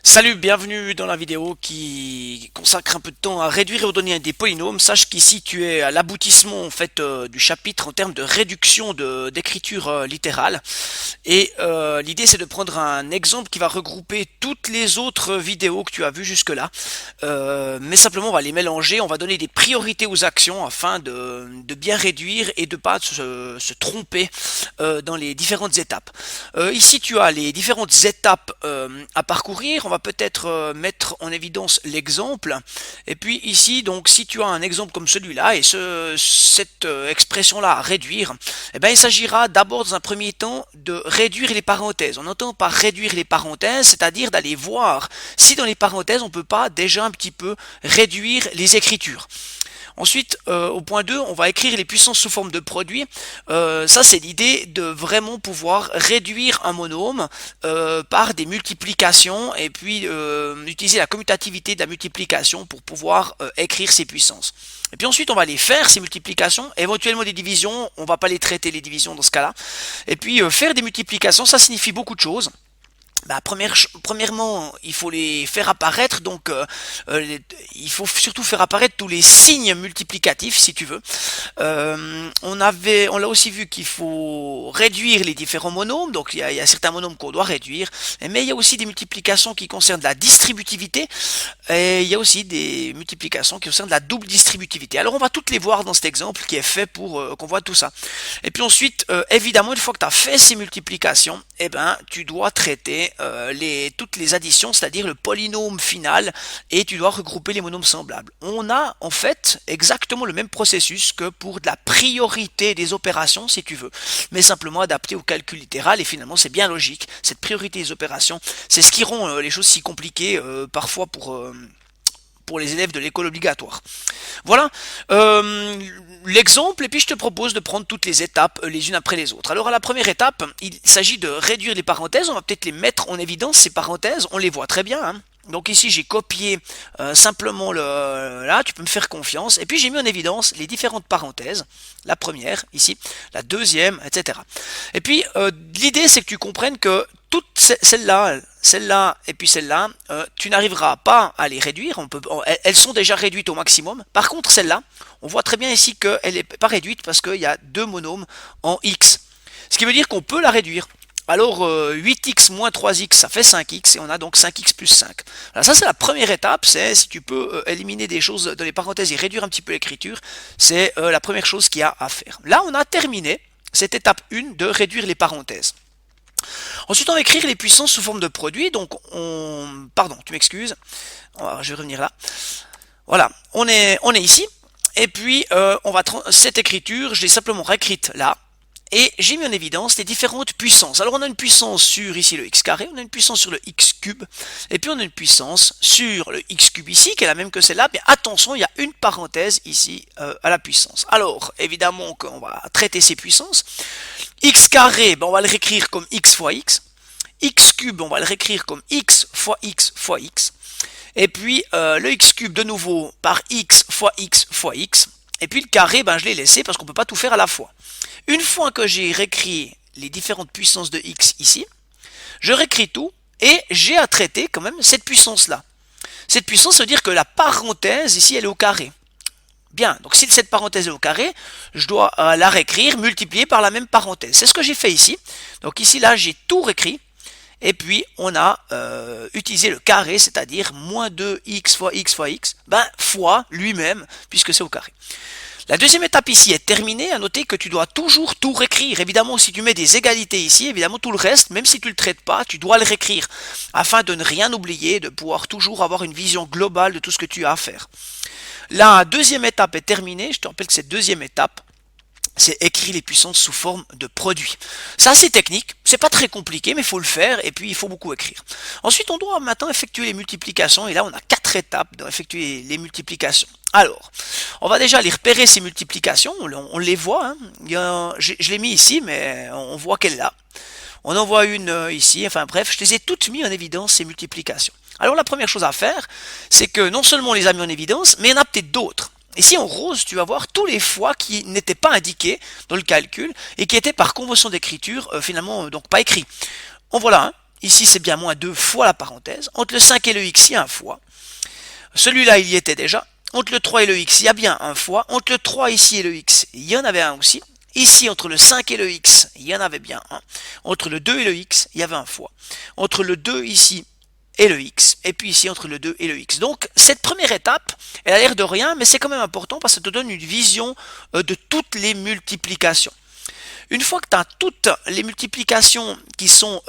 Salut, bienvenue dans la vidéo qui consacre un peu de temps à réduire et ordonner des polynômes. Sache qu'ici tu es à l'aboutissement en fait du chapitre en termes de réduction d'écriture littérale. Et l'idée c'est de prendre un exemple qui va regrouper toutes les autres vidéos que tu as vues jusque-là. Mais simplement on va les mélanger, on va donner des priorités aux actions afin de bien réduire et de pas se tromper dans les différentes étapes. Ici tu as les différentes étapes à parcourir. On va peut-être mettre en évidence l'exemple. Et puis ici, donc, si tu as un exemple comme celui-là et cette expression-là à réduire, eh ben, il s'agira d'abord dans un premier temps de réduire les parenthèses. On entend par réduire les parenthèses, c'est-à-dire d'aller voir si dans les parenthèses on peut pas déjà un petit peu réduire les écritures. Ensuite, au point 2, on va écrire les puissances sous forme de produits. Ça, c'est l'idée de vraiment pouvoir réduire un monôme par des multiplications et puis utiliser la commutativité de la multiplication pour pouvoir écrire ces puissances. Et puis ensuite, on va les faire, ces multiplications, éventuellement des divisions, on va pas les traiter les divisions dans ce cas-là. Et puis faire des multiplications, ça signifie beaucoup de choses. Premièrement, il faut les faire apparaître, donc il faut surtout faire apparaître tous les signes multiplicatifs, si tu veux. On l'a aussi vu qu'il faut réduire les différents monômes, donc il y a certains monômes qu'on doit réduire, mais il y a aussi des multiplications qui concernent la distributivité, et il y a aussi des multiplications qui concernent la double distributivité. Alors on va toutes les voir dans cet exemple qui est fait pour qu'on voit tout ça. Et puis ensuite, évidemment, une fois que tu as fait ces multiplications, eh ben, tu dois traiter toutes les additions, c'est-à-dire le polynôme final, et tu dois regrouper les monômes semblables. On a en fait exactement le même processus que pour de la priorité des opérations, si tu veux, mais simplement adapté au calcul littéral, et finalement c'est bien logique. Cette priorité des opérations, c'est ce qui rend les choses si compliquées parfois pour les élèves de l'école obligatoire. Voilà l'exemple, et puis je te propose de prendre toutes les étapes les unes après les autres. Alors à la première étape, il s'agit de réduire les parenthèses. On va peut-être les mettre en évidence, ces parenthèses, on les voit très bien, hein. Donc ici j'ai copié simplement là, tu peux me faire confiance, et puis j'ai mis en évidence les différentes parenthèses, la première ici, la deuxième, etc. Et puis l'idée c'est que tu comprennes que toutes celle-là et puis celle-là, tu n'arriveras pas à les réduire, elles sont déjà réduites au maximum. Par contre celle-là, on voit très bien ici qu'elle n'est pas réduite parce qu'il y a deux monômes en x. Ce qui veut dire qu'on peut la réduire. Alors 8x moins 3x, ça fait 5x, et on a donc 5x plus 5. Alors ça c'est la première étape, c'est si tu peux éliminer des choses dans les parenthèses et réduire un petit peu l'écriture, c'est la première chose qu'il y a à faire. Là on a terminé cette étape 1 de réduire les parenthèses. Ensuite, on va écrire les puissances sous forme de produits. Donc, pardon, tu m'excuses. Je vais revenir là. Voilà, on est ici. Et puis, cette écriture, je l'ai simplement réécrite là. Et j'ai mis en évidence les différentes puissances. Alors, on a une puissance sur ici le x carré, on a une puissance sur le x cube, et puis on a une puissance sur le x cube ici, qui est la même que celle-là. Mais attention, il y a une parenthèse ici à la puissance. Alors, évidemment qu'on va traiter ces puissances. X carré, ben on va le réécrire comme x fois x. X cube, on va le réécrire comme x fois x fois x. Et puis le x cube de nouveau par x fois x fois x. Et puis le carré, ben je l'ai laissé parce qu'on ne peut pas tout faire à la fois. Une fois que j'ai réécrit les différentes puissances de x ici, je réécris tout et j'ai à traiter quand même cette puissance-là. Cette puissance veut dire que la parenthèse ici, elle est au carré. Bien, donc si cette parenthèse est au carré, je dois la réécrire, multiplier par la même parenthèse. C'est ce que j'ai fait ici. Donc ici, là, j'ai tout réécrit. Et puis, on a utilisé le carré, c'est-à-dire moins 2x fois x, ben, fois lui-même, puisque c'est au carré. La deuxième étape ici est terminée. À noter que tu dois toujours tout réécrire. Évidemment, si tu mets des égalités ici, évidemment, tout le reste, même si tu ne le traites pas, tu dois le réécrire afin de ne rien oublier, de pouvoir toujours avoir une vision globale de tout ce que tu as à faire. La deuxième étape est terminée. Je te rappelle que cette deuxième étape, c'est écrire les puissances sous forme de produits. Ça, c'est technique, c'est pas très compliqué, mais il faut le faire, et puis il faut beaucoup écrire. Ensuite, on doit maintenant effectuer les multiplications, et là, on a 4 étapes d'effectuer les multiplications. Alors, on va déjà aller repérer ces multiplications, on les voit, hein. Je l'ai mis ici, mais on voit qu'elle est là. On en voit une ici, enfin bref, je les ai toutes mis en évidence, ces multiplications. Alors la première chose à faire, c'est que non seulement on les a mis en évidence, mais il y en a peut-être d'autres. Ici en rose, tu vas voir tous les fois qui n'étaient pas indiqués dans le calcul et qui étaient par convention d'écriture finalement donc pas écrits. En voilà un. ici c'est bien moins 2 fois la parenthèse. Entre le 5 et le x, il y a un fois. Celui-là, il y était déjà. Entre le 3 et le x, il y a bien un fois. Entre le 3 ici et le x, il y en avait un aussi. Ici, entre le 5 et le x, il y en avait bien un. Entre le 2 et le x, il y avait un fois. Entre le 2 ici et le x, et puis ici entre le 2 et le x. Donc cette première étape, elle a l'air de rien, mais c'est quand même important parce que ça te donne une vision de toutes les multiplications. Une fois que tu as toutes les multiplications qui sont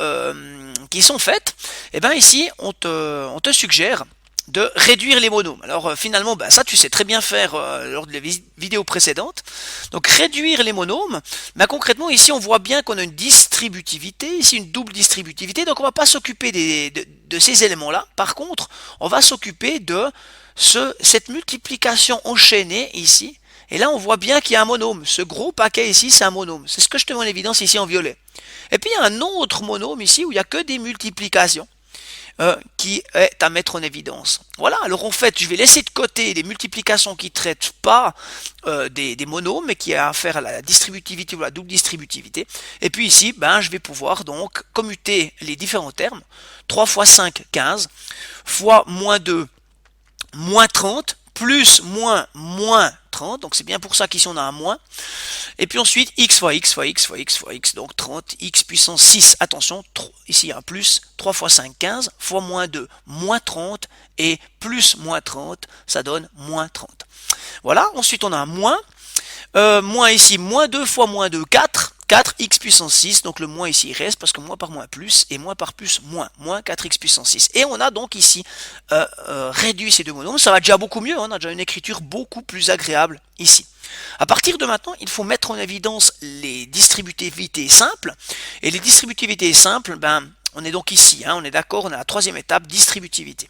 faites, et bien ici on te suggère de réduire les monômes. Alors finalement, ben, ça tu sais très bien faire lors des vidéos précédentes. Donc réduire les monômes, ben, concrètement ici on voit bien qu'on a une distributivité, ici une double distributivité, donc on va pas s'occuper de ces éléments-là. Par contre, on va s'occuper de cette multiplication enchaînée ici. Et là on voit bien qu'il y a un monôme. Ce gros paquet ici c'est un monôme. C'est ce que je te mets en évidence ici en violet. Et puis il y a un autre monôme ici où il n'y a que des multiplications. Qui est à mettre en évidence. Voilà, alors en fait, je vais laisser de côté les multiplications qui ne traitent pas des monômes, mais qui a affaire à la distributivité ou la double distributivité. Et puis ici, ben, je vais pouvoir donc commuter les différents termes. 3 fois 5, 15, fois moins 2, moins 30, plus moins 30, donc c'est bien pour ça qu'ici on a un moins. Et puis ensuite, x fois x fois x fois x fois x, donc 30, x puissance 6, attention, ici il y a un plus, 3 fois 5, 15, fois moins 2, moins 30, et plus moins 30, ça donne moins 30. Voilà, ensuite on a un moins, moins ici, moins 2 fois moins 2, 4, 4x puissance 6, donc le moins ici il reste parce que moins par moins plus, et moins par plus moins 4x puissance 6. Et on a donc ici réduit ces deux monômes, ça va déjà beaucoup mieux, on a déjà une écriture beaucoup plus agréable ici. À partir de maintenant, il faut mettre en évidence les distributivités simples, et les distributivités simples, ben, on est donc ici, on est d'accord, on est à la troisième étape, distributivité.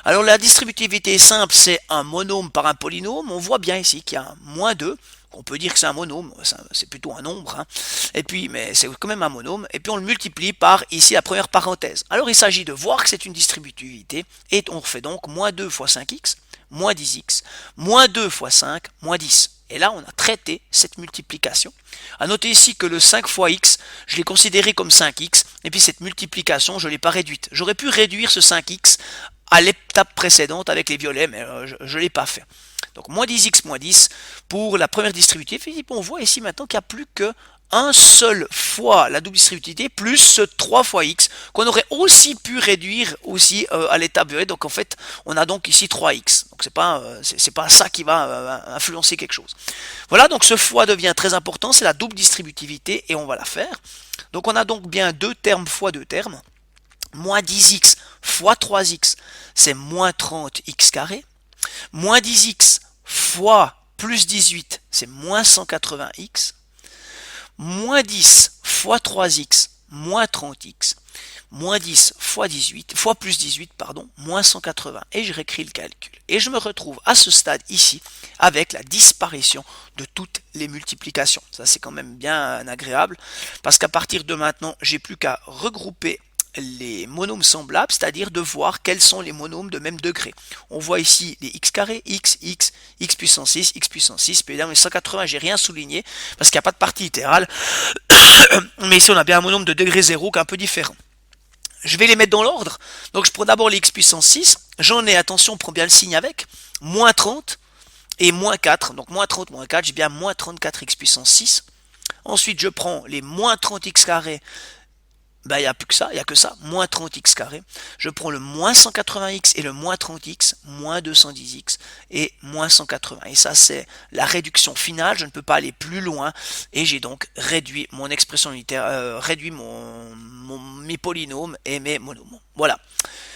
Alors la distributivité simple, c'est un monôme par un polynôme, on voit bien ici qu'il y a un moins 2, on peut dire que c'est un monôme, c'est plutôt un nombre, et puis, mais c'est quand même un monôme, et puis on le multiplie par ici la première parenthèse. Alors il s'agit de voir que c'est une distributivité, et on refait donc moins 2 fois 5x, moins 10x, moins 2 fois 5, moins 10. Et là, on a traité cette multiplication. À noter ici que le 5 fois x, je l'ai considéré comme 5x, et puis cette multiplication, je ne l'ai pas réduite. J'aurais pu réduire ce 5x à l'étape précédente avec les violets, mais je ne l'ai pas fait. Donc moins 10x moins 10 pour la première distributivité. On voit ici maintenant qu'il n'y a plus que un seul fois la double distributivité plus ce 3 fois x qu'on aurait aussi pu réduire aussi à l'étape violet. Donc en fait on a donc ici 3x. Donc c'est pas ça qui va influencer quelque chose. Voilà, donc ce fois devient très important, c'est la double distributivité et on va la faire. Donc on a donc bien deux termes fois deux termes. Moins 10x fois 3x, c'est moins 30x carré. Moins 10x fois plus 18, c'est moins 180x. Moins 10 fois 3x, moins 30x. Moins 10 fois 18, fois plus 18, pardon, moins 180. Et je réécris le calcul. Et je me retrouve à ce stade ici avec la disparition de toutes les multiplications. Ça c'est quand même bien agréable parce qu'à partir de maintenant, j'ai plus qu'à regrouper les monômes semblables, c'est-à-dire de voir quels sont les monômes de même degré. On voit ici les x carré, x puissance 6, x puissance 6, puis évidemment les 180, j'ai rien souligné, parce qu'il n'y a pas de partie littérale, mais ici on a bien un monôme de degré 0 qui est un peu différent. Je vais les mettre dans l'ordre, donc je prends d'abord les x puissance 6, j'en ai, attention, on prend bien le signe avec, moins 30 et moins 4, donc moins 30, moins 4, j'ai bien moins 34 x puissance 6. Ensuite je prends les moins 30 x carré, ben, il n'y a plus que ça, il n'y a que ça, moins 30x carré. Je prends le moins 180x et le moins 30x, moins 210x et moins 180. Et ça, c'est la réduction finale, je ne peux pas aller plus loin. Et j'ai donc réduit mon expression unitaire, réduit mes polynômes et mes monômes. Voilà.